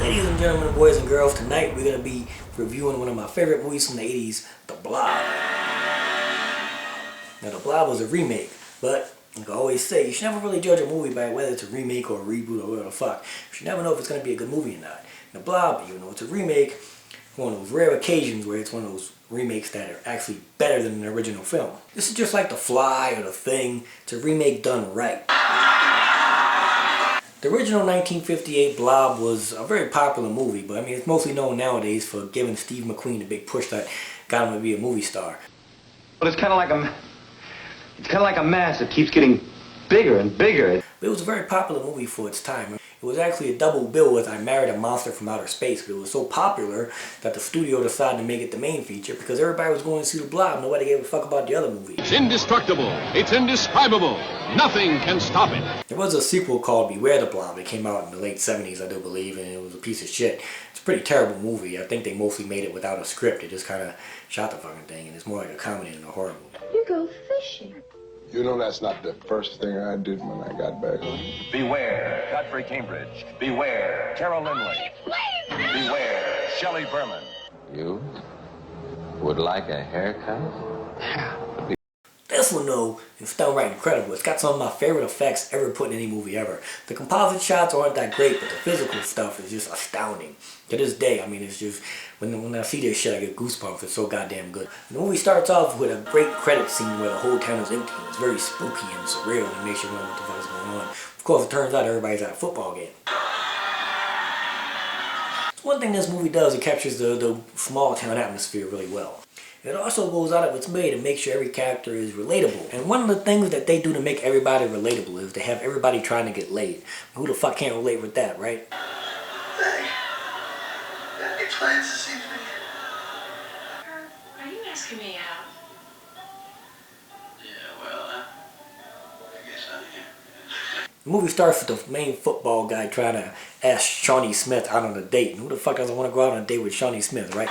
Ladies and gentlemen, boys and girls, tonight we're going to be reviewing one of my favorite movies from the 80s, The Blob. Now, The Blob was a remake, but like I always say, you should never really judge a movie by whether it's a remake or a reboot or whatever the fuck. You should never know if it's going to be a good movie or not. The Blob, even though it's a remake, one of those rare occasions where it's one of those remakes that are actually better than an original film. This is just like The Fly or The Thing. It's a remake done right. The original 1958 Blob was a very popular movie, but I mean it's mostly known nowadays for giving Steve McQueen the big push that got him to be a movie star. But it's kind of like a mass that keeps getting bigger and bigger. But it was a very popular movie for its time. It was actually a double bill with I Married a Monster from Outer Space, but it was so popular that the studio decided to make it the main feature because everybody was going to see The Blob. Nobody gave a fuck about the other movie. It's indestructible. It's indescribable. Nothing can stop it. There was a sequel called Beware the Blob. It came out in the late 70s, I do believe, and it was a piece of shit. It's a pretty terrible movie. I think they mostly made it without a script. They just kind of shot the fucking thing, and it's more like a comedy than a horror movie. You go fishing. You know that's not the first thing I did when I got back home. Beware, Godfrey Cambridge. Beware, Carol Lindley. Beware, Shelley Berman. You would like a haircut? This one, though, is downright incredible. It's got some of my favorite effects ever put in any movie ever. The composite shots aren't that great, but the physical stuff is just astounding. To this day, I mean, it's just, when I see this shit, I get goosebumps. It's so goddamn good. The movie starts off with a great credit scene where the whole town is empty. It's very spooky and surreal, and it makes you wonder what the fuck is going on. Of course, it turns out everybody's at a football game. One thing this movie does, it captures the small town atmosphere really well. It also goes out of its way to make sure every character is relatable. And one of the things that they do to make everybody relatable is they have everybody trying to get laid. Who the fuck can't relate with that, right? Hey, got any plans this evening? Are you asking me out? Yeah, well, I guess I am. The movie starts with the main football guy trying to ask Shawnee Smith out on a date. And who the fuck doesn't want to go out on a date with Shawnee Smith, right?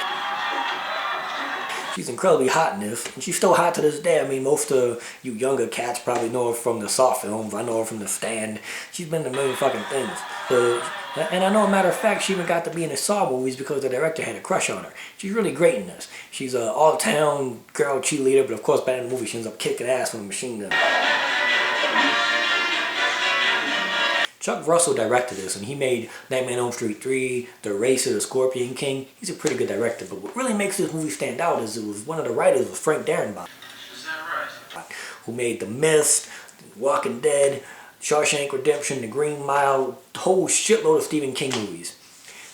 She's incredibly hot in this, and she's still hot to this day. I mean, most of you younger cats probably know her from the Saw films. I know her from The Stand. She's been in a million fucking things. And I know, a matter of fact, she even got to be in the Saw movies because the director had a crush on her. She's really great in this. She's an all-town girl cheerleader, but of course, by the end of the movie, she ends up kicking ass with a machine gun. Chuck Russell directed this, and he made Nightmare on Elm Street 3, The Eraser, The Scorpion King. He's a pretty good director, but what really makes this movie stand out is it was one of the writers was Frank Darabont. Is that right? Who made The Mist, Walking Dead, Shawshank Redemption, The Green Mile, a whole shitload of Stephen King movies.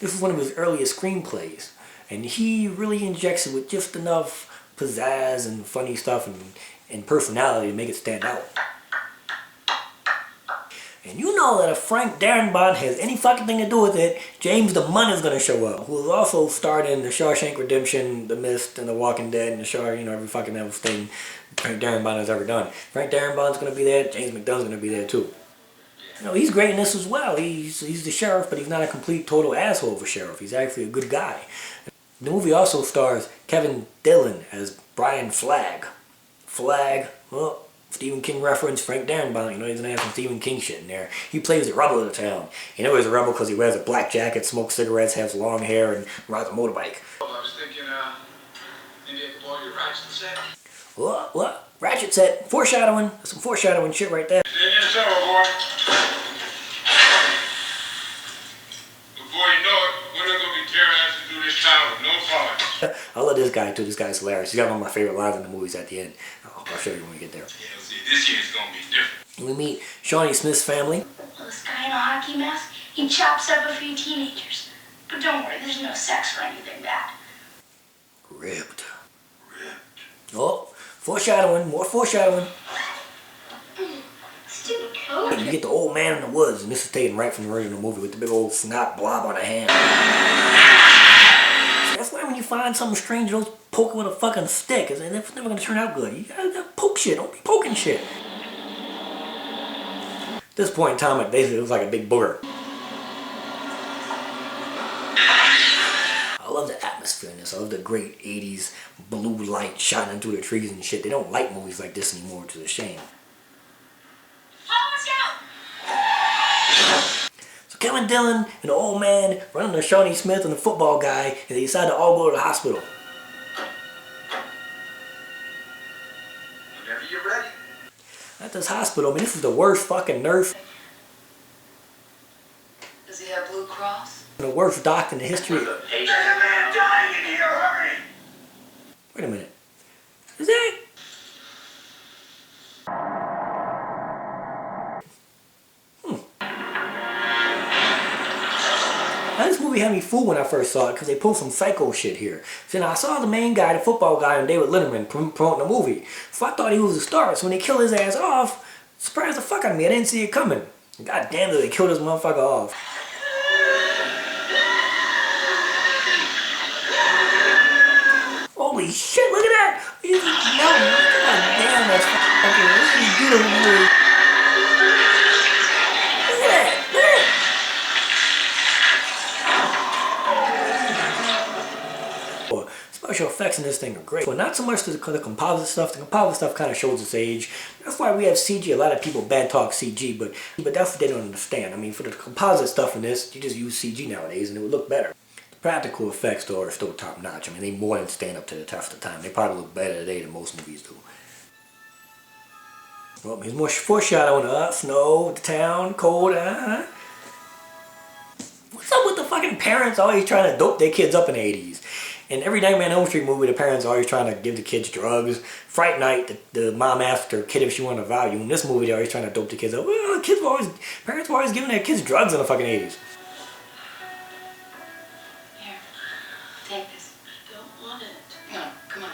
This is one of his earliest screenplays, and he really injects it with just enough pizzazz and funny stuff and personality to make it stand out. And you know that if Frank Darabont has any fucking thing to do with it, James the Mun is going to show up, who has also starred in The Shawshank Redemption, The Mist, and The Walking Dead, and every fucking else thing Frank Darabont has ever done. Frank Darabont's going to be there, James McDonoug's going to be there too. You know, he's great in this as well. He's the sheriff, but he's not a complete total asshole of a sheriff. He's actually a good guy. The movie also stars Kevin Dillon as Brian Flagg. Flagg, well, Stephen King reference, Frank Darabont, you know, he's gonna have some Stephen King shit in there. He plays the rebel of the town. You know he's a rebel because he wears a black jacket, smokes cigarettes, has long hair, and rides a motorbike. I was thinking, maybe I could borrow your ratchet set. What? Ratchet set? Foreshadowing? That's some foreshadowing shit right there. Yes, sir, boy. Before you know it, we're not gonna be terrorizing through this town with no apology. I love this guy too. This guy's hilarious. He's got one of my favorite lines in the movies at the end. I'll show you when we get there. Yeah, see, this year's gonna be different. We meet Shawnee Smith's family. Well, this guy in a hockey mask, he chops up a few teenagers. But don't worry, there's no sex or anything bad. Ripped. Oh, foreshadowing. More foreshadowing. Stupid code. You get the old man in the woods, and this is taken right from the original movie with the big old snot blob on the hand. That's why when you find something strange, you don't poke it with a fucking stick. It's never gonna turn out good. You gotta poke shit. Don't be poking shit. At this point in time, it basically looks like a big booger. I love the atmosphere in this. I love the great 80s blue light shining through the trees and shit. They don't light movies like this anymore, which is a shame. So Kevin Dillon and the old man running to Shawnee Smith and the football guy, and they decide to all go to the hospital. Whenever you're ready. At this hospital, I mean, this is the worst fucking nurse. Does he have Blue Cross? The worst doctor in the history. There's a man dying in here, hurry! Wait a minute. Is that? Now, this movie had me fooled when I first saw it because they pulled some psycho shit here. So now I saw the main guy, the football guy, and David Letterman promoting the movie. So I thought he was a star. So when they killed his ass off, surprised the fuck out of me. I didn't see it coming. God damn it, they killed this motherfucker off. Holy shit, look at that! He's melting. God damn, that's fucking... Look at these beautiful movies. Look at that! Look at that! Special effects in this thing are great. Well, not so much the composite stuff. The composite stuff kind of shows its age. That's why we have CG. A lot of people bad talk CG, but that's what they don't understand. I mean, for the composite stuff in this, you just use CG nowadays and it would look better. The practical effects, though, are still top notch. I mean, they more than stand up to the test of time. They probably look better today than most movies do. Well, here's more foreshadowing. Snow, the town, cold. What's up with the fucking parents always trying to dope their kids up in the 80s? In every Nightmare on Elm Street movie, the parents are always trying to give the kids drugs. Fright Night, the mom asked her kid if she wanted a value. In this movie, they're always trying to dope the kids up. Well, parents were always giving their kids drugs in the fucking 80s. Here, take this. I don't want it. No, come on.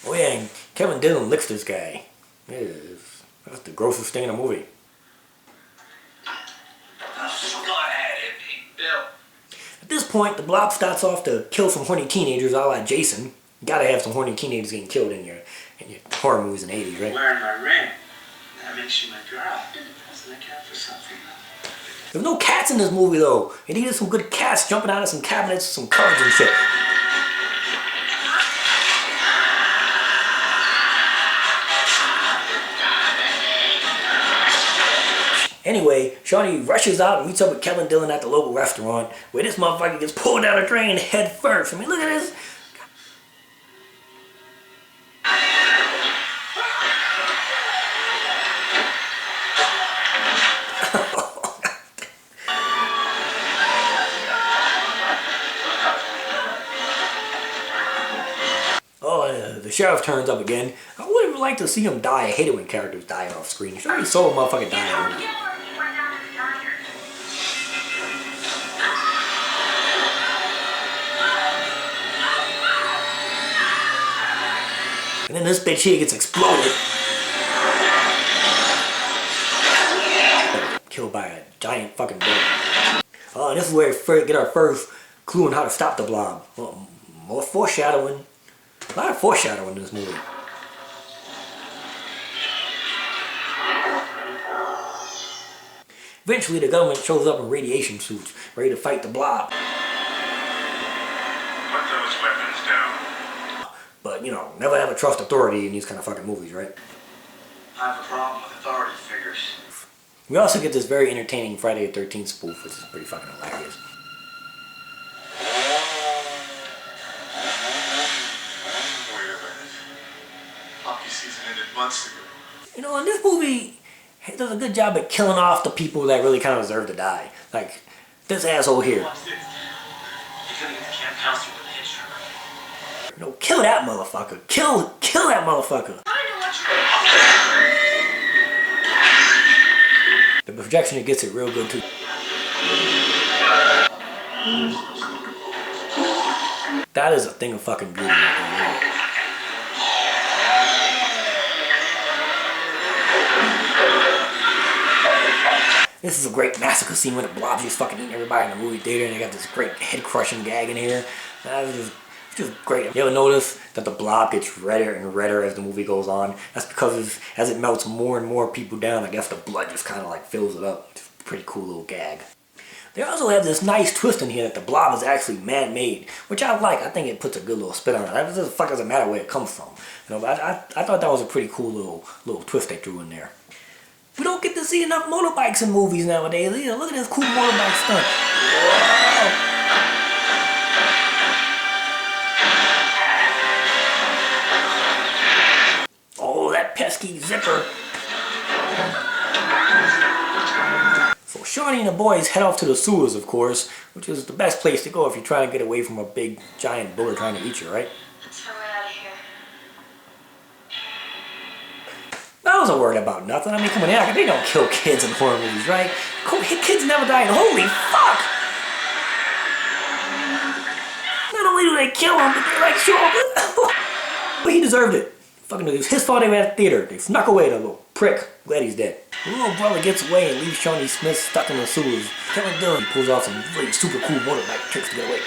Oh yeah, and Kevin Dillon licks this guy. That's the grossest thing in the movie. Bill. At this point, the Blob starts off to kill some horny teenagers a la Jason. You gotta have some horny teenagers getting killed in your horror movies in the 80s, right? Wearing my ring. That makes you my girl. Doesn't that count for something? There's no cats in this movie though. It needed some good cats jumping out of some cabinets, some cards and shit. Anyway, Shawnee rushes out and meets up with Kevin Dillon at the local restaurant where this motherfucker gets pulled down a drain head first. I mean, look at this. The sheriff turns up again. I would have liked to see him die. I hate it when characters die off screen. Should already saw a motherfucker die. And then this bitch here gets exploded. Killed by a giant fucking bird. Oh, and this is where we get our first clue on how to stop the Blob. Well, more foreshadowing. A lot of foreshadowing in this movie. Eventually, the government shows up in radiation suits, ready to fight the Blob. Put those weapons down. But, you know, never ever trust authority in these kind of fucking movies, right? I have a problem with authority figures. We also get this very entertaining Friday the 13th spoof, which is pretty fucking hilarious. Hockey season ended months ago. You know, in this movie, it does a good job at killing off the people that really kind of deserve to die. Like, this asshole here. Watch this. You're gonna get the camp counselor with a hitch truck. No, kill that motherfucker. Kill that motherfucker. I know what you're... The projection, it gets it real good too. That is a thing of fucking beauty. This is a great massacre scene when the Blob's just fucking eating everybody in the movie theater, and they got this great head-crushing gag in here. It's just great. You ever notice that the Blob gets redder and redder as the movie goes on? That's because as it melts more and more people down, I guess the blood just kind of like fills it up. It's a pretty cool little gag. They also have this nice twist in here that the Blob is actually man-made, which I like. I think it puts a good little spin on it. It doesn't fuck doesn't matter where it comes from. You know, but I thought that was a pretty cool little twist they threw in there. We don't get to see enough motorbikes in movies nowadays. Look at this cool motorbike stunt. Whoa. Oh, that pesky zipper. So Shawnee and the boys head off to the sewers, of course, which is the best place to go if you're trying to get away from a big, giant bullet trying to eat you, right? Let's hurry out of here. I wasn't worried about nothing. I mean, come on, they don't kill kids in horror movies, right? Kids never die. Holy fuck! Not only do they kill him, but they like show up. But he deserved it. Fucking, it was his fault they were at the theater. They snuck away, the little prick. Glad he's dead. The little brother gets away and leaves Shawnee Smith stuck in the sewers. Killing Dillon pulls off some really super cool motorbike tricks to get away.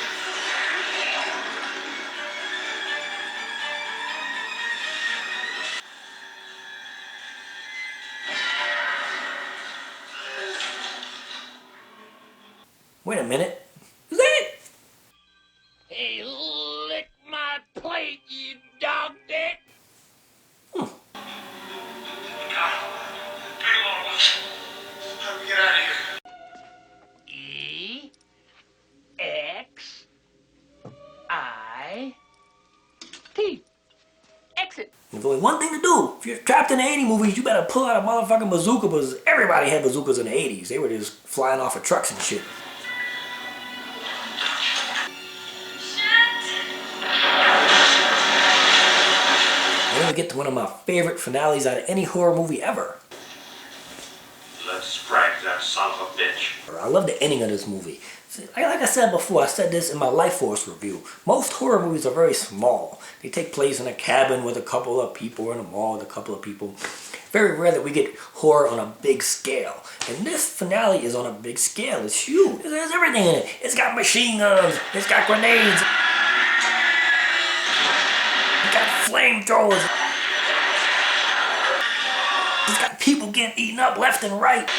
Wait a minute. Is that it? Hey, lick my plate, you dog dick! How do we get out of here? E-X-I-T. Exit. There's only one thing to do. If you're trapped in the 80 movies, you better pull out a motherfucking bazooka, because everybody had bazookas in the 80s. They were just flying off of trucks and shit. And then we get to one of my favorite finales out of any horror movie ever. Let's drag that son of a bitch. I love the ending of this movie. Like I said before, I said this in my Lifeforce review. Most horror movies are very small. They take place in a cabin with a couple of people, or in a mall with a couple of people. Very rare that we get horror on a big scale. And this finale is on a big scale. It's huge. There's everything in it. It's got machine guns. It's got grenades. It's got flamethrowers. It's got people getting eaten up left and right.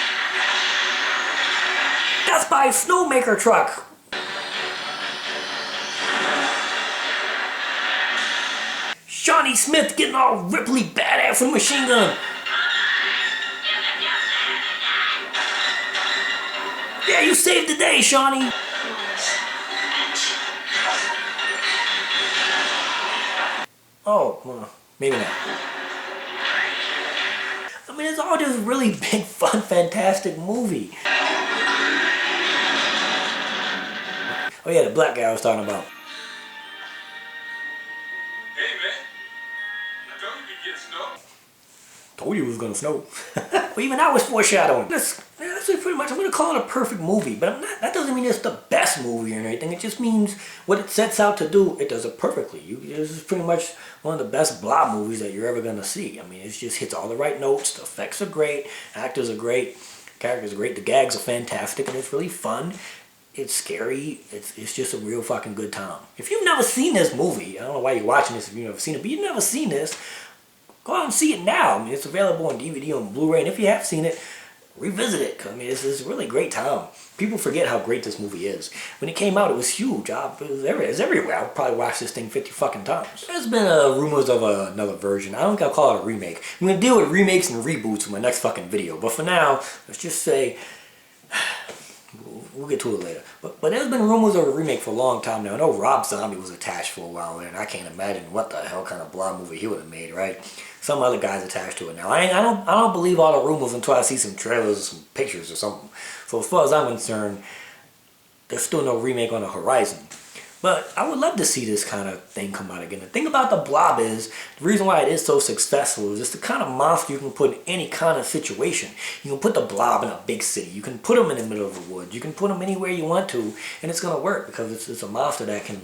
That's by a snowmaker truck. Shawnee Smith getting all Ripley badass with a machine gun. Yeah, you saved the day, Shawnee. Oh, well, maybe not. I mean, it's all just really big, fun, fantastic movie. Oh yeah, the black guy I was talking about. Hey, man. I told you we'd get snow. Told you it was gonna snow. But even that was foreshadowing. That's pretty much, I'm gonna call it a perfect movie, but that doesn't mean it's the best movie or anything. It just means what it sets out to do, it does it perfectly. This is pretty much one of the best Blob movies that you're ever gonna see. I mean, it just hits all the right notes, the effects are great, actors are great, characters are great, the gags are fantastic, and it's really fun. It's scary. It's just a real fucking good time. If you've never seen this movie, I don't know why you're watching this if you've never seen it, but you've never seen this, go out and see it now. I mean, it's available on DVD, on Blu-ray, and if you have seen it, revisit it. I mean, it's a really great time. People forget how great this movie is. When it came out, it was huge. It was everywhere. I'll probably watch this thing 50 fucking times. There's been rumors of another version. I don't think I'll call it a remake. I'm going to deal with remakes and reboots in my next fucking video. But for now, let's just say... We'll get to it later. But there's been rumors of a remake for a long time now. I know Rob Zombie was attached for a while there, and I can't imagine what the hell kind of Blob movie he would have made, right? Some other guy's attached to it now. I don't believe all the rumors until I see some trailers or some pictures or something. So as far as I'm concerned, there's still no remake on the horizon. But I would love to see this kind of thing come out again. The thing about the Blob is, the reason why it is so successful is it's the kind of monster you can put in any kind of situation. You can put the Blob in a big city. You can put him in the middle of the woods. You can put him anywhere you want to, and it's going to work because it's a monster that can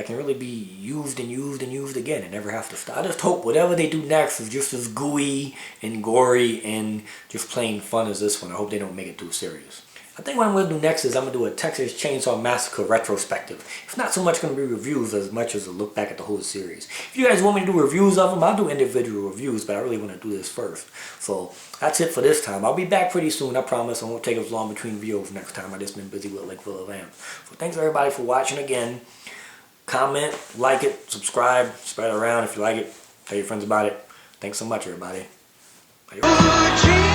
really be used and used and used again and never have to stop. I just hope whatever they do next is just as gooey and gory and just plain fun as this one. I hope they don't make it too serious. I think what I'm going to do next is I'm going to do a Texas Chainsaw Massacre retrospective. It's not so much going to be reviews as much as a look back at the whole series. If you guys want me to do reviews of them, I'll do individual reviews, but I really want to do this first. So that's it for this time. I'll be back pretty soon, I promise. I won't take as long between videos next time. I've just been busy with Lakeville of Lambs. So thanks everybody for watching again. Comment, like it, subscribe, spread it around if you like it. Tell your friends about it. Thanks so much, everybody. Adios.